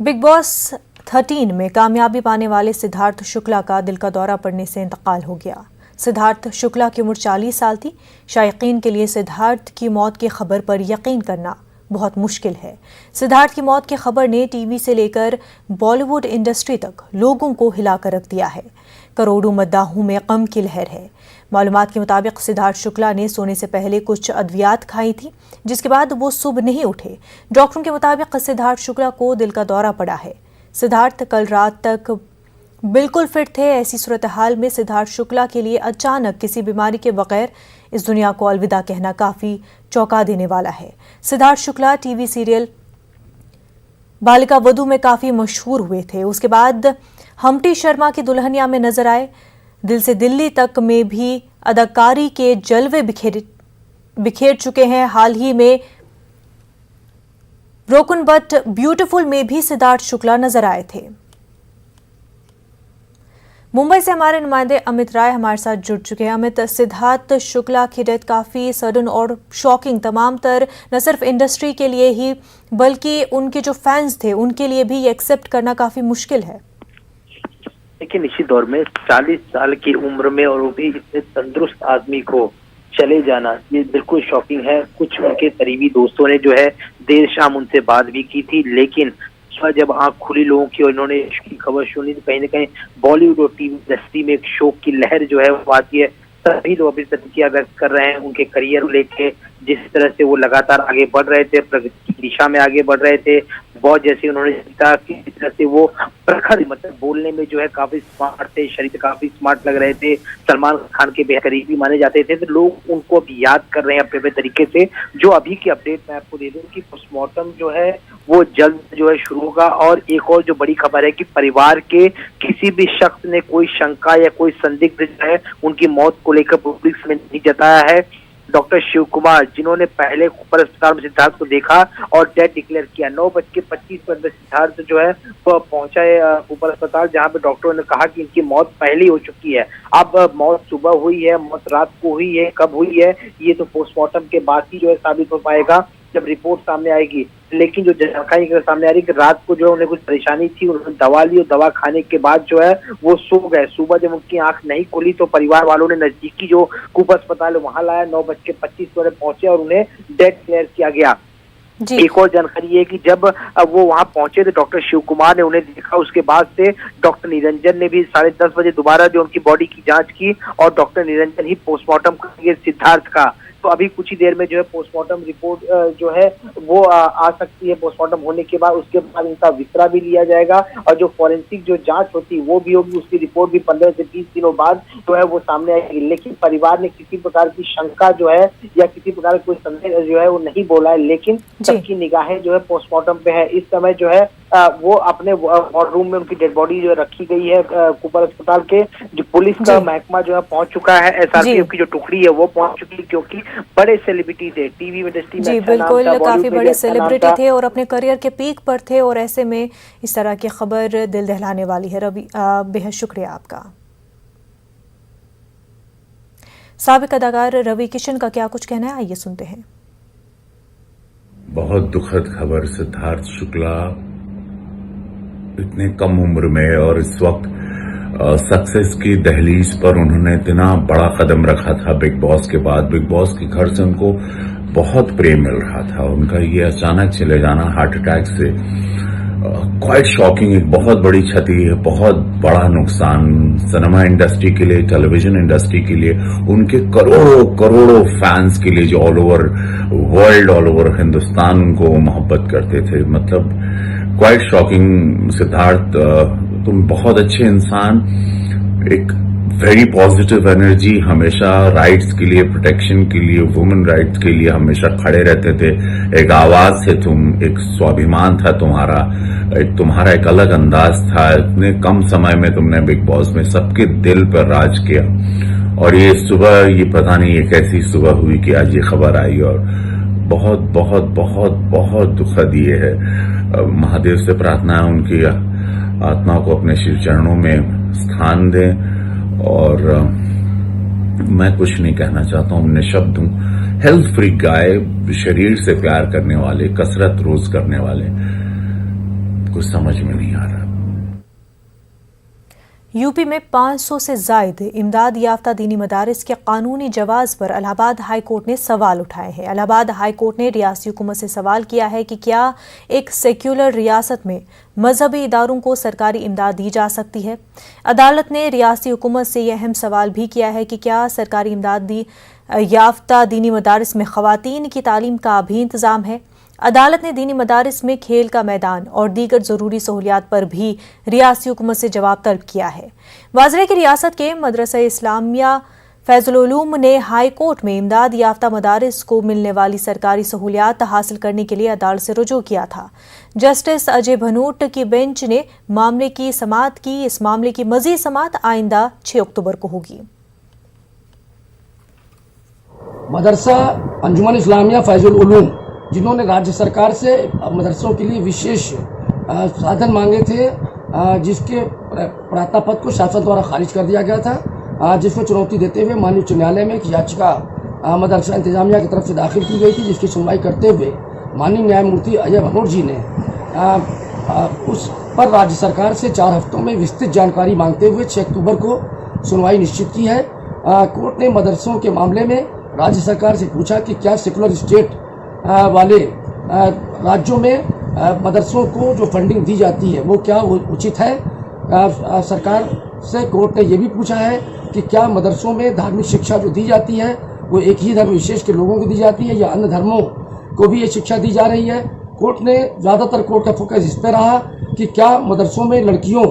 Big boss 13 में कामयाबी पाने वाले सिद्धार्थ शुक्ला का दिल का दौरा पड़ने से इंतकाल हो गया। सिद्धार्थ शुक्ला की उम्र 40 साल थी। शायकीन के लिए सिद्धार्थ की मौत की खबर पर यकीन करना बहुत मुश्किल है। सिद्धार्थ की मौत की खबर ने टीवी से लेकर बॉलीवुड इंडस्ट्री तक लोगों को हिलाकर रख दिया है। करोड़ों मद्दाहों में गम की लहर है। मालूमात के मुताबिक सिद्धार्थ शुक्ला ने सोने से पहले कुछ अद्वियात खाई थी, जिसके बाद वो सुबह नहीं उठे। डॉक्टरों के मुताबिक सिद्धार्थ शुक्ला को दिल का दौरा पड़ा है। सिद्धार्थ कल रात तक बिल्कुल फिट थे। ऐसी सूरत हाल में सिद्धार्थ शुक्ला के लिए अचानक किसी बीमारी के बगैर इस दुनिया को अलविदा कहना काफी चौंका देने वाला है। सिद्धार्थ शुक्ला टीवी सीरियल बालिका वधू में काफी मशहूर हुए थे। उसके बाद हम्टी शर्मा की दुल्हनिया में नजर आए। दिल से दिल्ली तक में भी अदाकारी के जलवे बिखेर चुके हैं। हाल ही में ब्रोकन बट ब्यूटीफुल में भी सिद्धार्थ शुक्ला नजर आए थे। मुंबई से हमारे नुमाइंदे अमित राय हमारे साथ जुड़ चुके हैं। अमित, सिद्धार्थ शुक्ला की डेथ काफी सडन और शॉकिंग तमाम तर न सिर्फ इंडस्ट्री के लिए ही बल्कि उनके जो फैंस थे उनके लिए भी ये एक्सेप्ट करना काफी मुश्किल है। लेकिन इसी दौर में 40 साल की उम्र में और वो भी इतने तंदुरुस्त आदमी को चले जाना, ये बिल्कुल शॉकिंग है। कुछ उनके करीबी दोस्तों ने जो है देर शाम उनसे बात भी की थी, लेकिन जब आंख खुली लोगों की और इन्होंने इसकी खबर सुनी तो कहीं ना कहीं बॉलीवुड और टीवी इंडस्ट्री में एक शोक की लहर जो है वो आती है। सभी लोग अपनी प्रतिक्रिया व्यक्त कर रहे हैं उनके करियर को लेके, जिस तरह से वो लगातार आगे बढ़ रहे थे, प्रगति की दिशा में आगे बढ़ रहे थे। बहुत जैसे उन्होंने जीता कि इस तरह से वो प्रखर मतलब बोलने में जो है काफी स्मार्ट थे, शरीर काफी स्मार्ट लग रहे थे, सलमान खान के बेहतरीन माने जाते थे। तो लोग उनको अब याद कर रहे हैं अपने अपने तरीके से। जो अभी की अपडेट मैं आपको दे दूं कि पोस्टमार्टम जो है वो जल्द जो है शुरू होगा। और एक और जो बड़ी खबर है कि परिवार के किसी भी शख्स ने कोई शंका या कोई संदिग्ध जो है उनकी मौत को लेकर पब्लिक में नहीं जताया है। डॉक्टर शिव कुमार, जिन्होंने पहले ऊपर अस्पताल में सिद्धार्थ को देखा और डेथ डिक्लेयर किया, 9:25 सिद्धार्थ जो है वो पहुंचा है ऊपर अस्पताल, जहां पे डॉक्टरों ने कहा कि इनकी मौत पहले हो चुकी है। अब मौत सुबह हुई है, मौत रात को हुई है, कब हुई है ये तो पोस्टमार्टम के बाद ही जो है साबित हो पाएगा, जब रिपोर्ट सामने आएगी। लेकिन जो जानकारी सामने आ रही है कि रात को जो है उन्हें कुछ परेशानी थी, उन्होंने दवा ली और दवा खाने के बाद जो है वो सो गए। सुबह जब उनकी आंख नहीं खुली तो परिवार वालों ने नजदीकी जो कूपर अस्पताल है वहां लाया। 9:25 पहुंचे और उन्हें डेथ डिक्लेयर किया गया। एक और जानकारी है कि जब वो वहां पहुंचे तो डॉक्टर शिव कुमार ने उन्हें देखा। उसके बाद से डॉक्टर निरंजन ने भी 10:30 बजे दोबारा जो उनकी बॉडी की जांच की और डॉक्टर निरंजन ही पोस्टमार्टम करेंगे सिद्धार्थ का। तो अभी कुछ ही देर में जो है पोस्टमार्टम रिपोर्ट जो है वो आ सकती है। पोस्टमार्टम होने के बाद उसके बाद इनका वितरा भी लिया जाएगा और जो फॉरेंसिक जो जांच होती है वो भी होगी। उसकी रिपोर्ट भी 15 से 20 दिनों बाद जो है वो सामने आएगी। लेकिन परिवार ने किसी प्रकार की शंका जो है या किसी प्रकार का कोई संदेह जो है वो नहीं बोला है, लेकिन सबकी निगाहें जो है पोस्टमार्टम पे है। इस समय जो है वो अपने वार्ड रूम में उनकी डेड बॉडी जो रखी गई है कूपर अस्पताल के। जो पुलिस का महकमा जो है पहुंच चुका है, एसआरपीएफ की जो टुकड़ी है वो पहुंच चुकी है, क्योंकि बड़े सेलिब्रिटी थे टीवी इंडस्ट्री में। जी बिल्कुल, काफी बड़े सेलिब्रिटी थे और अपने करियर के पीक पर थे और ऐसे में इस तरह की खबर दिल दहलाने वाली है। रवि, बेहद शुक्रिया आपका। साबिक अदाकार रवि किशन का क्या कुछ कहना है, आइए सुनते हैं। बहुत दुखद खबर। सिद्धार्थ शुक्ला इतने कम उम्र में और इस वक्त सक्सेस की दहलीज पर उन्होंने इतना बड़ा कदम रखा था। बिग बॉस के बाद बिग बॉस के घर से उनको बहुत प्रेम मिल रहा था। उनका ये अचानक चले जाना हार्ट अटैक से क्वाइट शॉकिंग, एक बहुत बड़ी क्षति है, बहुत बड़ा नुकसान सिनेमा इंडस्ट्री के लिए, टेलीविजन इंडस्ट्री के लिए, उनके करोड़ों करोड़ों फैंस के लिए जो all over world, all over Hindustan उनको मोहब्बत करते थे। मतलब क्वाइट शॉकिंग। सिद्धार्थ, तुम बहुत अच्छे इंसान, एक वेरी पॉजिटिव एनर्जी, हमेशा राइट्स के लिए, प्रोटेक्शन के लिए, वुमेन राइट्स के लिए हमेशा खड़े रहते थे। एक आवाज थे तुम, एक स्वाभिमान था तुम्हारा एक अलग अंदाज था। इतने कम समय में तुमने बिग बॉस में सबके दिल पर राज किया। और ये सुबह, ये पता नहीं ये कैसी सुबह हुई कि आज ये खबर आई, और बहुत बहुत बहुत बहुत दुखद ये है। महादेव से प्रार्थना है उनकी आत्मा को अपने शिव चरणों में स्थान दें। और मैं कुछ नहीं कहना चाहता हूं, निशब्द हूं। हेल्थ फ्रीक गाय, शरीर से प्यार करने वाले, कसरत रोज करने वाले, कुछ समझ में नहीं आ रहा। यूपी में 500 से जायद इमदाद याफ्ता दीनी मदारिस के कानूनी जवाज पर इलाहाबाद हाई कोर्ट ने सवाल उठाए हैं। इलाहाबाद हाई कोर्ट ने रियासती हुकूमत से सवाल किया है कि क्या एक सेक्युलर रियासत में मजहबी इदारों को सरकारी इमदाद दी जा सकती है। अदालत ने रियासती हुकूमत से यह अहम सवाल भी किया है कि क्या सरकारी इमदाद याफ्ता दीनी मदारिस में खवातीन की तालीम का भी इंतजाम है। अदालत ने दीनी मदारिस में खेल का मैदान और दीगर जरूरी सहूलियात पर भी रियासती हुकूमत से जवाब तलब किया है। वाज़रे की रियासत के मदरसा इस्लामिया फैजुल उलूम ने हाई कोर्ट में इमदाद याफ्ता मदारिस को मिलने वाली सरकारी सहूलियात हासिल करने के लिए अदालत से रुजू किया था। जस्टिस अजय भनोट की बेंच ने मामले की समाअत की। इस मामले की मजीद समाअत आइंदा 6 अक्टूबर को होगी। मदरसा अंजुमन इस्लामिया फैजुल उलूम, जिन्होंने राज्य सरकार से मदरसों के लिए विशेष साधन मांगे थे, जिसके प्रार्थना पत्र को शासन द्वारा खारिज कर दिया गया था, जिसको चुनौती देते हुए माननीय उच्च न्यायालय में एक याचिका मदरसा इंतजामिया की तरफ से दाखिल की गई थी, जिसकी सुनवाई करते हुए माननीय न्यायमूर्ति अजय भनोट जी ने उस पर राज्य सरकार से 4 हफ्तों में विस्तृत जानकारी मांगते हुए 6 अक्टूबर को सुनवाई निश्चित की है। कोर्ट ने मदरसों के मामले में राज्य सरकार से पूछा कि क्या सेकुलर स्टेट वाले राज्यों में मदरसों को जो फंडिंग दी जाती है वो क्या उचित है। सरकार से कोर्ट ने ये भी पूछा है कि क्या मदरसों में धार्मिक शिक्षा जो दी जाती है वो एक ही धर्म विशेष के लोगों को दी जाती है या अन्य धर्मों को भी ये शिक्षा दी जा रही है। कोर्ट ने ज़्यादातर कोर्ट का फोकस इस पर रहा कि क्या मदरसों में लड़कियों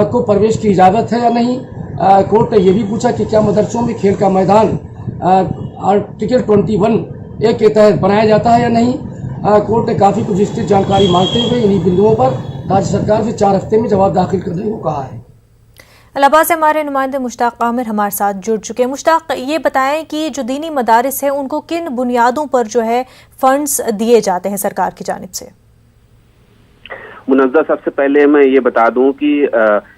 को प्रवेश की इजाज़त है या नहीं। कोर्ट ने ये भी पूछा कि क्या मदरसों में खेल का मैदान आर्टिकल 21A के तहत बनाया जाता है या नहीं। कोर्ट ने काफ़ी कुछ विस्तृत जानकारी मांगते हुए इन्हीं बिंदुओं पर राज्य सरकार से 4 हफ्ते में जवाब दाखिल करने को कहा है। इलाहाबाद से हमारे नुमाइंदे मुश्ताक आमिर हमारे साथ जुड़ चुके हैं। मुश्ताक, ये बताएं कि जो दीनी मदारिस है उनको किन बुनियादों पर जो है फंड्स दिए जाते हैं सरकार की जानिब से। मुनज़्ज़ा, सबसे पहले मैं ये बता दूं कि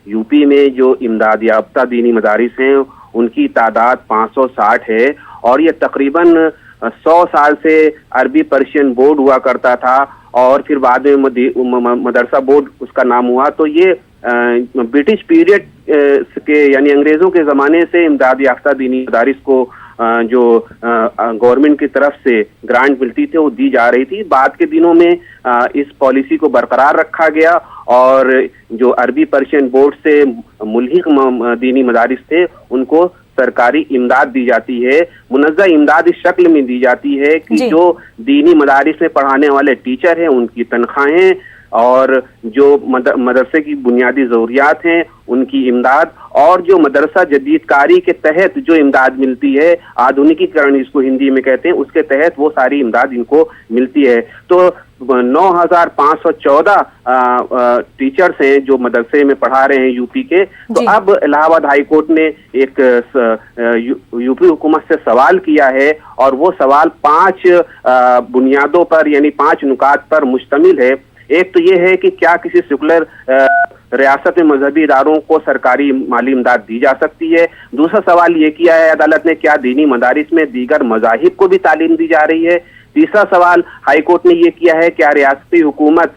यूपी में जो इमदाद याफ्ता दीनी मदारिस हैं उनकी तादाद 560 है और ये तकरीबन 100 साल से अरबी पर्शियन बोर्ड हुआ करता था और फिर बाद में मदरसा बोर्ड उसका नाम हुआ। तो ये ब्रिटिश पीरियड के यानी अंग्रेज़ों के ज़माने से इमदाद याफ्ता दीनी मदारिस को जो गवर्नमेंट की तरफ से ग्रांट मिलती थी वो दी जा रही थी। बाद के दिनों में इस पॉलिसी को बरकरार रखा गया और जो अरबी पर्शियन बोर्ड से मुल्हिक दीनी मदारिस थे उनको सरकारी इमदाद दी जाती है। मुनज़्ज़ा इमदाद इस शक्ल में दी जाती है कि जो दीनी मदारिस में पढ़ाने वाले टीचर हैं उनकी तनख्वाहें और जो मदरसे की बुनियादी ज़रूरियात हैं उनकी इमदाद और जो मदरसा जदीदकारी के तहत जो इमदाद मिलती है, आधुनिकीकरण इसको हिंदी में कहते हैं, उसके तहत वो सारी इमदाद इनको मिलती है। तो 9514 टीचर्स हैं जो मदरसे में पढ़ा रहे हैं यूपी के। तो अब इलाहाबाद हाई कोर्ट ने एक यूपी हुकूमत से सवाल किया है और वो सवाल 5 बुनियादों पर यानी 5 नुकात पर मुश्तमिल है। एक तो ये है कि क्या किसी सेकुलर रियासत में मजहबी इदारों को सरकारी माली इमदाद दी जा सकती है। दूसरा सवाल ये किया है अदालत ने, क्या दीनी मदारिस में दीगर मज़ाहिब को भी तालीम दी जा रही है। तीसरा सवाल हाई कोर्ट ने ये किया है, क्या रियासती हुकूमत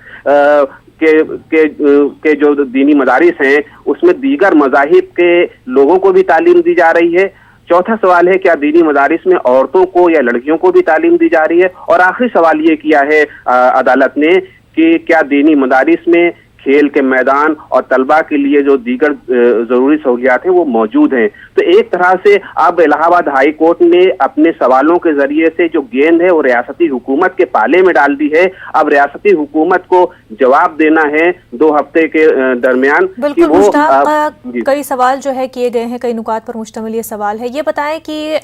के जो दीनी मदारिस हैं उसमें दीगर मज़ाहिब के लोगों को भी तालीम दी जा रही है। चौथा सवाल है, क्या दीनी मदारिस में औरतों को या लड़कियों को भी तालीम दी जा रही है। और आखिरी सवाल ये किया है अदालत ने कि क्या दीनी मदारिस में खेल के मैदान और तलबा के लिए जो दीगर जरूरी सहूलियात हैं वो मौजूद हैं। तो एक तरह से अब इलाहाबाद हाई कोर्ट ने अपने सवालों के जरिए से जो गेंद है वो रियासती हुकूमत के पाले में डाल दी है। अब रियासती हुकूमत को जवाब देना है 2 हफ्ते के दरमियान। बिल्कुल मुश्ताक, कई सवाल जो है किए गए हैं, कई नुकात पर मुश्तमिल ये सवाल है। ये बताएं कि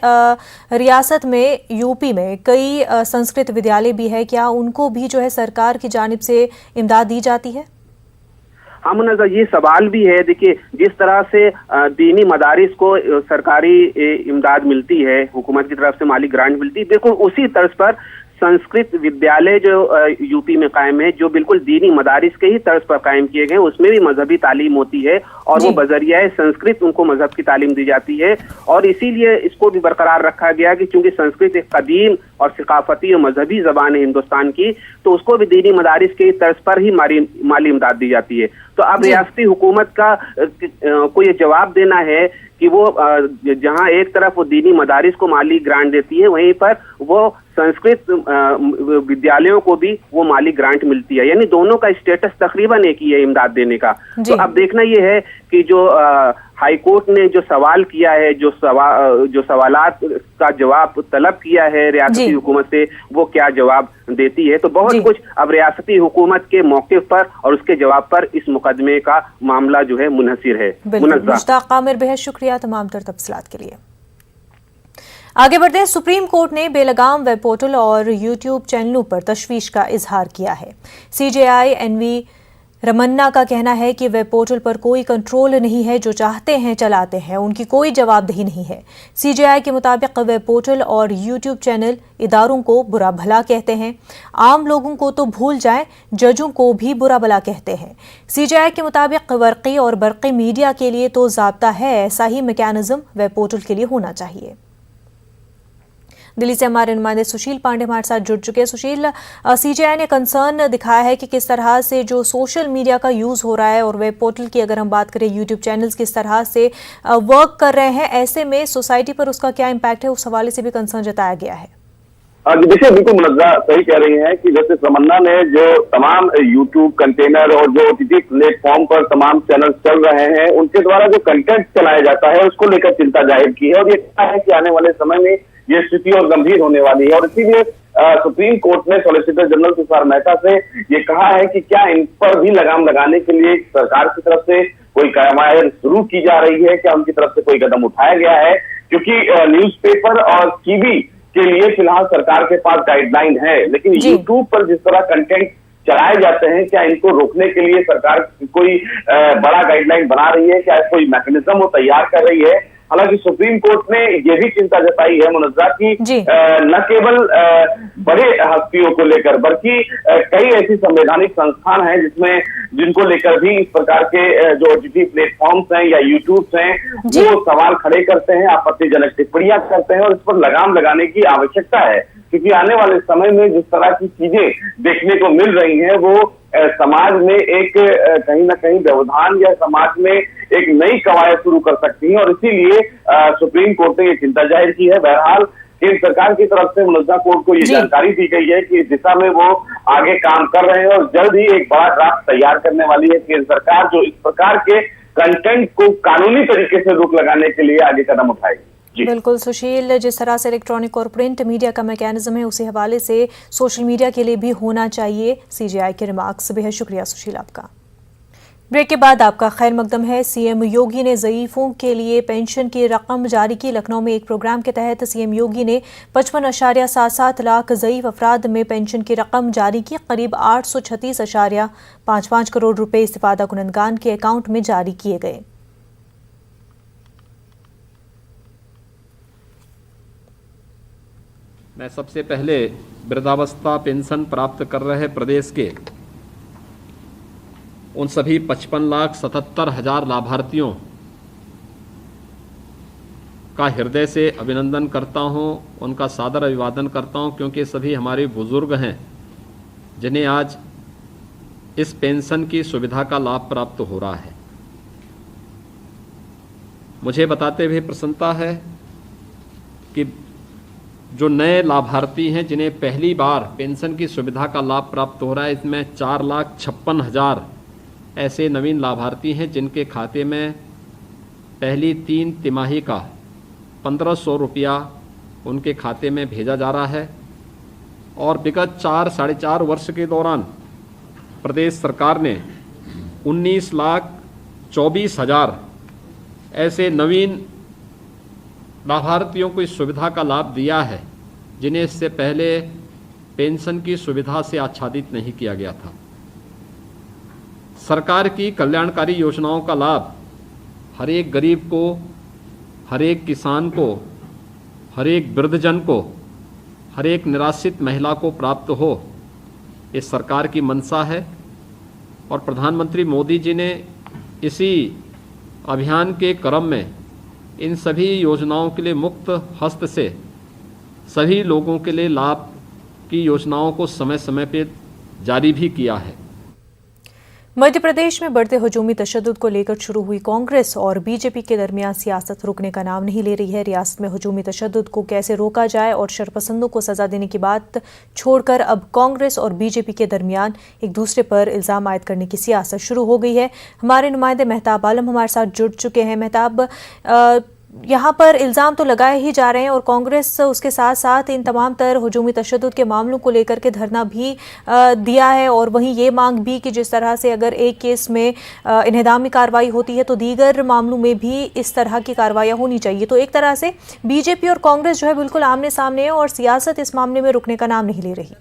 रियासत में यूपी में कई संस्कृत विद्यालय भी है, क्या उनको भी जो है सरकार की जानिब से इमदाद दी जाती है। हाँ मुनज़्ज़ा, ये सवाल भी है। देखिए, जिस तरह से दीनी मदारिस को सरकारी इमदाद मिलती है, हुकूमत की तरफ से माली ग्रांट मिलती है, बिल्कुल उसी तर्ज पर संस्कृत विद्यालय जो यूपी में कायम है, जो बिल्कुल दीनी मदारिस के ही तर्ज पर कायम किए गए, उसमें भी मजहबी तालीम होती है और वो बजरिया संस्कृत उनको मजहब की तालीम दी जाती है। और इसीलिए इसको भी बरकरार रखा गया कि चूंकि संस्कृत एक कदीम और सिकाफती और मजहबी जबान है हिंदुस्तान की, तो उसको भी दीनी मदारिस के तर्ज पर ही माली इमदाद दी जाती है। तो अब रियासती हुकूमत का को ये जवाब देना है कि वो जहां एक तरफ वो दीनी मदारिस को माली ग्रांट देती है, वहीं पर वो संस्कृत विद्यालयों को भी वो माली ग्रांट मिलती है, यानी दोनों का स्टेटस तकरीबन एक ही है इमदाद देने का। तो अब देखना ये है कि जो हाईकोर्ट ने जो सवाल किया है, जो सवालात का जवाब तलब किया है रियासती हुकूमत से, वो क्या जवाब देती है। तो बहुत कुछ अब रियासती हुकूमत के मौके पर और उसके जवाब पर इस मुकदमे का मामला जो है मुनहसिर है। मुश्ताक आमिर, बेहद शुक्रिया तमाम तर तफसीलात के लिए। आगे बढ़ते हैं। सुप्रीम कोर्ट ने बेलगाम वेब पोर्टल और यूट्यूब चैनलों पर तशवीश का इजहार किया है। सीजेआई एनवी रमन्ना का कहना है कि वेब पोर्टल पर कोई कंट्रोल नहीं है, जो चाहते हैं चलाते हैं, उनकी कोई जवाबदेही नहीं है। सीजेआई के मुताबिक वेब पोर्टल और यूट्यूब चैनल इदारों को बुरा भला कहते हैं। आम लोगों को तो भूल जाएं, जजों को भी बुरा भला कहते हैं। सीजेआई के मुताबिक वर्की और बरकी मीडिया के लिए तो ज़ाब्ता है, ऐसा ही मैकेनिज्म वेब पोर्टल के लिए होना चाहिए। दिल्ली से हमारे नुमाइंदे सुशील पांडे हमारे साथ जुड़ चुके हैं। सुशील, सीजेआई ने कंसर्न दिखाया है कि किस तरह से जो सोशल मीडिया का यूज़ हो रहा है और वेब पोर्टल की अगर हम बात करें, यूट्यूब चैनल्स किस तरह से वर्क कर रहे हैं, ऐसे में सोसाइटी पर उसका क्या इम्पैक्ट है, उस हवाले से भी कंसर्न जताया गया है। देखिए, बिल्कुल मुनज़्ज़ा सही कह रही हैं कि जैसे तमन्ना ने जो तमाम यूट्यूब कंटेनर और जो ओटीटी प्लेटफॉर्म पर तमाम चैनल चल रहे हैं, उनके द्वारा जो कंटेंट चलाया जाता है उसको लेकर चिंता जाहिर की है और ये कहा है कि आने वाले समय में ये स्थिति और गंभीर होने वाली है। और इसीलिए सुप्रीम कोर्ट ने सॉलिसिटर जनरल तुषार मेहता से ये कहा है कि क्या इन पर भी लगाम लगाने के लिए सरकार की तरफ से कोई कार्रवाई शुरू की जा रही है, क्या उनकी तरफ से कोई कदम उठाया गया है, क्योंकि न्यूज़पेपर और टीवी के लिए फिलहाल सरकार के पास गाइडलाइन है, लेकिन यूट्यूब पर जिस तरह कंटेंट चलाए जाते हैं, क्या इनको रोकने के लिए सरकार कोई बड़ा गाइडलाइन बना रही है, क्या कोई मैकेनिज्म वो तैयार कर रही है। हालांकि सुप्रीम कोर्ट ने यह भी चिंता जताई है मुनज़्ज़ा की न केवल बड़े हस्तियों को लेकर बल्कि कई ऐसी संवैधानिक संस्थान हैं जिनको लेकर भी इस प्रकार के जो ओटीटी प्लेटफॉर्म्स हैं या यूट्यूब हैं वो सवाल खड़े करते हैं, आपत्तिजनक टिप्पणियां करते हैं और इस पर लगाम लगाने की आवश्यकता है, क्योंकि आने वाले समय में जिस तरह की चीजें देखने को मिल रही हैं वो समाज में एक कहीं ना कहीं व्यवधान या समाज में एक नई कवायद शुरू कर सकती है और इसीलिए सुप्रीम कोर्ट ने ये चिंता जाहिर की है। बहरहाल केंद्र सरकार की तरफ से मुनज़्ज़ा कोर्ट को ये जानकारी दी गई है कि इस दिशा में वो आगे काम कर रहे हैं और जल्द ही एक बड़ा ड्राफ्ट तैयार करने वाली है केंद्र सरकार, जो इस प्रकार के कंटेंट को कानूनी तरीके से रोक लगाने के लिए आगे कदम उठाएगी। बिल्कुल सुशील, जिस तरह से इलेक्ट्रॉनिक और प्रिंट मीडिया का मैकेनिज्म है उसी हवाले से सोशल मीडिया के लिए भी होना चाहिए। सीजेआई के रिमार्क्स, बेहद शुक्रिया सुशील आपका। ब्रेक के बाद आपका खैर मकदम है। सीएम योगी ने ज़ईफ़ों के लिए पेंशन की रकम जारी की। लखनऊ में एक प्रोग्राम के तहत सीएम योगी ने 55.77 लाख ज़ईफ़ अफराद में पेंशन की रकम जारी की। करीब 836.55 करोड़ रुपए इस्तिफ़ादा कुनंदगान के अकाउंट में जारी किए गए। मैं सबसे पहले वृद्धावस्था पेंशन प्राप्त कर रहे प्रदेश के उन सभी 55,77,000 लाभार्थियों का हृदय से अभिनंदन करता हूं, उनका सादर अभिवादन करता हूं, क्योंकि सभी हमारे बुजुर्ग हैं जिन्हें आज इस पेंशन की सुविधा का लाभ प्राप्त हो रहा है। मुझे बताते हुए प्रसन्नता है कि जो नए लाभार्थी हैं जिन्हें पहली बार पेंशन की सुविधा का लाभ प्राप्त हो रहा है, इसमें 4,56,000 ऐसे नवीन लाभार्थी हैं जिनके खाते में पहली 3 तिमाही का 1,500 रुपया उनके खाते में भेजा जा रहा है। और विगत 4-4.5 वर्ष के दौरान प्रदेश सरकार ने 19,24,000 ऐसे नवीन लाभार्थियों को इस सुविधा का लाभ दिया है जिन्हें इससे पहले पेंशन की सुविधा से आच्छादित नहीं किया गया था। सरकार की कल्याणकारी योजनाओं का लाभ हर एक गरीब को, हर एक किसान को, हर एक वृद्धजन को हर एक निराश्रित महिला को प्राप्त हो, इस सरकार की मंशा है। और प्रधानमंत्री मोदी जी ने इसी अभियान के क्रम में इन सभी योजनाओं के लिए मुक्त हस्त से सभी लोगों के लिए लाभ की योजनाओं को समय समय पर जारी भी किया है। मध्य प्रदेश में बढ़ते हुजूमी तशद्दुद को लेकर शुरू हुई कांग्रेस और बीजेपी के दरमियान सियासत रुकने का नाम नहीं ले रही है। रियासत में हुजूमी तशद्दुद को कैसे रोका जाए और शरपसंदों को सजा देने की बात छोड़कर अब कांग्रेस और बीजेपी के दरमियान एक दूसरे पर इल्जाम आयद करने की सियासत शुरू हो गई है। हमारे नुमाइंदे मेहताब आलम हमारे साथ जुड़ चुके हैं। मेहताब, यहाँ पर इल्ज़ाम तो लगाए ही जा रहे हैं और कांग्रेस उसके साथ साथ इन तमाम तर हुजूमी तशद्दुद के मामलों को लेकर के धरना भी दिया है और वहीं ये मांग भी कि जिस तरह से अगर एक केस में इन्हिदामी कार्रवाई होती है तो दीगर मामलों में भी इस तरह की कार्रवाइयाँ होनी चाहिए। तो एक तरह से बीजेपी और कांग्रेस जो है बिल्कुल आमने सामने है और सियासत इस मामले में रुकने का नाम नहीं ले रही।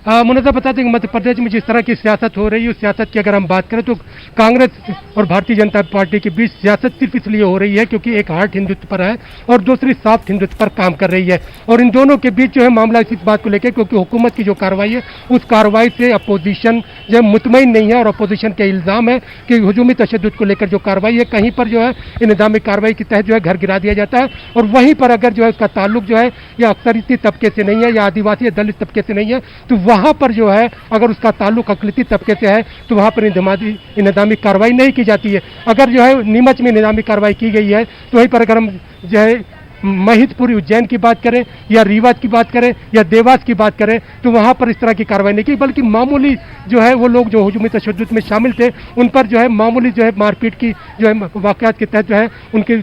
मुनज़्ज़र बता दें कि मध्य प्रदेश में जिस तरह की सियासत हो रही है उस सियासत की अगर हम बात करें तो कांग्रेस और भारतीय जनता पार्टी के बीच सियासत सिर्फ इसलिए हो रही है क्योंकि एक हार्ड हिंदुत्व पर है और दूसरी सॉफ्ट हिंदुत्व पर काम कर रही है। और इन दोनों के बीच जो है मामला इस बात को लेकर क्योंकि हुकूमत की जो कार्रवाई है उस कार्रवाई से अपोजिशन जो है मुतमईन नहीं है और अपोजिशन के इल्ज़ाम है कि हुजूमी तशद्दुद को लेकर जो कार्रवाई है कहीं पर जो है इंतजामी कार्रवाई के तहत जो है घर गिरा दिया जाता है और वहीं पर अगर जो है उसका ताल्लुक जो है या अक्सरियती तबके से नहीं है या आदिवासी या दलित तबके से नहीं है तो वहाँ पर जो है अगर उसका ताल्लुक अक़लियती तबके से है तो वहाँ पर इंतजामी कार्रवाई नहीं की जाती है। अगर जो है नीमच में इंतजामी कार्रवाई की गई है तो वहीं पर अगर हम जो है महिदपुरी उज्जैन की बात करें या रीवा की बात करें या देवास की बात करें तो वहाँ पर इस तरह की कार्रवाई नहीं की बल्कि मामूली जो है वो लोग जो हुजूमी तशद्दुद में शामिल थे उन पर जो है मामूली जो है मारपीट की जो है वाक़यात के तहत जो है उनकी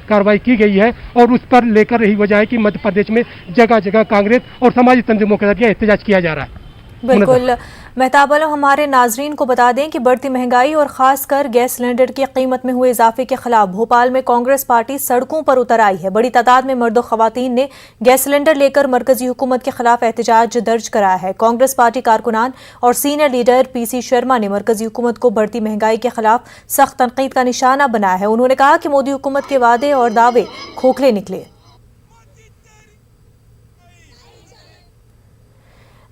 कार्रवाई की गई है और उस पर लेकर यही वजह है कि मध्य प्रदेश में जगह जगह कांग्रेस और समाजी तंजीमों के जरिए एहतजाज किया जा रहा है। बिल्कुल मेहताब आलम, हमारे नाजरीन को बता दें कि बढ़ती महंगाई और खासकर गैस सिलेंडर की कीमत में हुए इजाफे के खिलाफ भोपाल में कांग्रेस पार्टी सड़कों पर उतर आई है। बड़ी तादाद में मर्द और खवातीन ने गैस सिलेंडर लेकर मरकजी हुकूमत के खिलाफ एहतजाज दर्ज कराया है। कांग्रेस पार्टी कारकुनान और सीनियर लीडर पीसी शर्मा ने मरकजी हुकूमत को बढ़ती महंगाई के खिलाफ सख्त तनकीद का निशाना बनाया है। उन्होंने कहा कि मोदी हुकूमत के वादे और दावे खोखले निकले।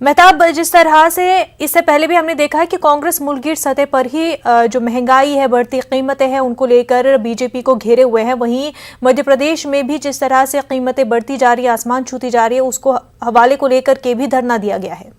मेहताब, जिस तरह से इससे पहले भी हमने देखा है कि कांग्रेस मुल्कगीर सतह पर ही जो महंगाई है, बढ़ती कीमतें हैं, उनको लेकर बीजेपी को घेरे हुए हैं। वहीं मध्य प्रदेश में भी जिस तरह से कीमतें बढ़ती जा रही है, आसमान छूती जा रही है, उसको हवाले को लेकर के भी धरना दिया गया है।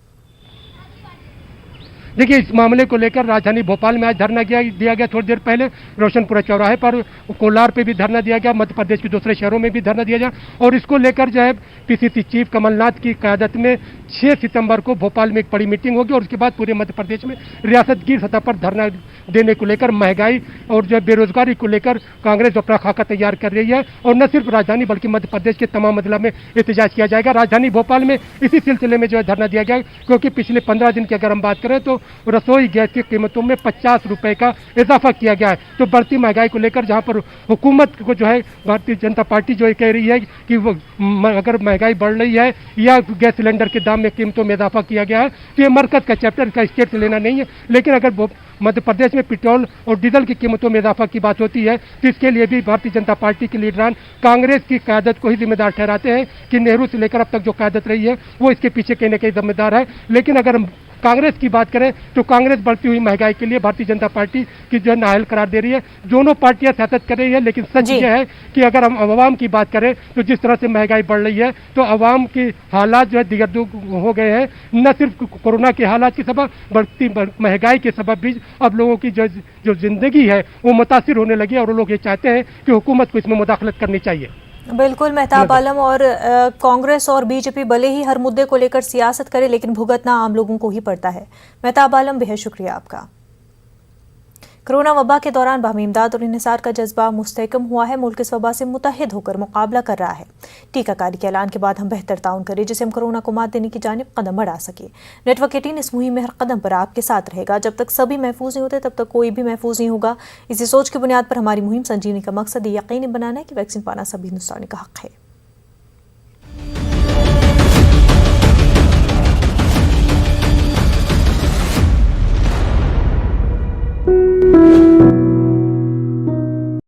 देखिए, इस मामले को लेकर राजधानी भोपाल में आज धरना दिया गया। थोड़ी देर पहले रोशनपुरा चौराहे पर, कोलार पे भी धरना दिया गया, मध्य प्रदेश के दूसरे शहरों में भी धरना दिया गया और इसको लेकर जो है पीसीसी चीफ कमलनाथ की क़यादत में 6 सितंबर को भोपाल में एक बड़ी मीटिंग होगी और उसके बाद पूरे मध्य प्रदेश में रियासतगीर सतह पर धरना देने को लेकर, महंगाई और जो है बेरोजगारी को लेकर कांग्रेस अपना खाका तैयार कर रही है और न सिर्फ राजधानी बल्कि मध्य प्रदेश के तमाम अजला में एहतजाज किया जाएगा। राजधानी भोपाल में इसी सिलसिले में जो है धरना दिया गया क्योंकि पिछले 15 दिन की अगर हम बात करें तो रसोई गैस की कीमतों में 50 रुपए का इजाफा किया गया है। तो बढ़ती महंगाई को लेकर जहां पर हुकूमत को जो है भारतीय जनता पार्टी जो कह रही है कि वो अगर महंगाई बढ़ रही है या गैस सिलेंडर के दाम में कीमतों में इजाफा किया गया है तो ये मरकज का चैप्टर, इसका स्टेट से लेना नहीं है। लेकिन अगर मध्य प्रदेश में पेट्रोल और डीजल की कीमतों में इजाफा की बात होती है तो इसके लिए भी भारतीय जनता पार्टी के लीडरान कांग्रेस की क़यादत को ही जिम्मेदार ठहराते हैं कि नेहरू से लेकर अब तक जो क़यादत रही है वो इसके पीछे कहीं न कहीं जिम्मेदार है। लेकिन अगर हम कांग्रेस की बात करें तो कांग्रेस बढ़ती हुई महंगाई के लिए भारतीय जनता पार्टी की जो है नाअहल करार दे रही है। दोनों पार्टियां सियासत कर रही है, लेकिन सच यह है कि अगर हम अवाम की बात करें तो जिस तरह से महंगाई बढ़ रही है तो अवाम के हालात जो है दिगरदू हो गए हैं। न सिर्फ कोरोना के हालात के सबब, बढ़ती महंगाई के सबब भी अब लोगों की जो जिंदगी है वो मुतासिर होने लगी और लोग ये चाहते हैं कि हुकूमत को इसमें मुदाखलत करनी चाहिए। बिल्कुल मेहताब आलम, और कांग्रेस और बीजेपी भले ही हर मुद्दे को लेकर सियासत करे लेकिन भुगतना आम लोगों को ही पड़ता है। मेहताब आलम, बेहद शुक्रिया आपका। कोरोना वबा के दौरान बाहमी इमदाद और इन्हिसार का जज्बा मुस्तहकम हुआ है। मुल्क इस वबा से मुतहद होकर मुकाबला कर रहा है। टीकाकारी के ऐलान के बाद हम बेहतर ताउन करें जिससे हम कोरोना को मात देने की जानिब कदम बढ़ा सके। नेटवर्क 18 इस मुहिम में हर कदम पर आपके साथ रहेगा। जब तक सभी महफूज नहीं होते तब तक कोई भी महफूज नहीं होगा। इसी सोच की बुनियाद पर हमारी मुहिम संजीवनी का मकसद ये यकीनी बनाना है कि वैक्सीन पाना सभी हिंदुस्तानी का हक है।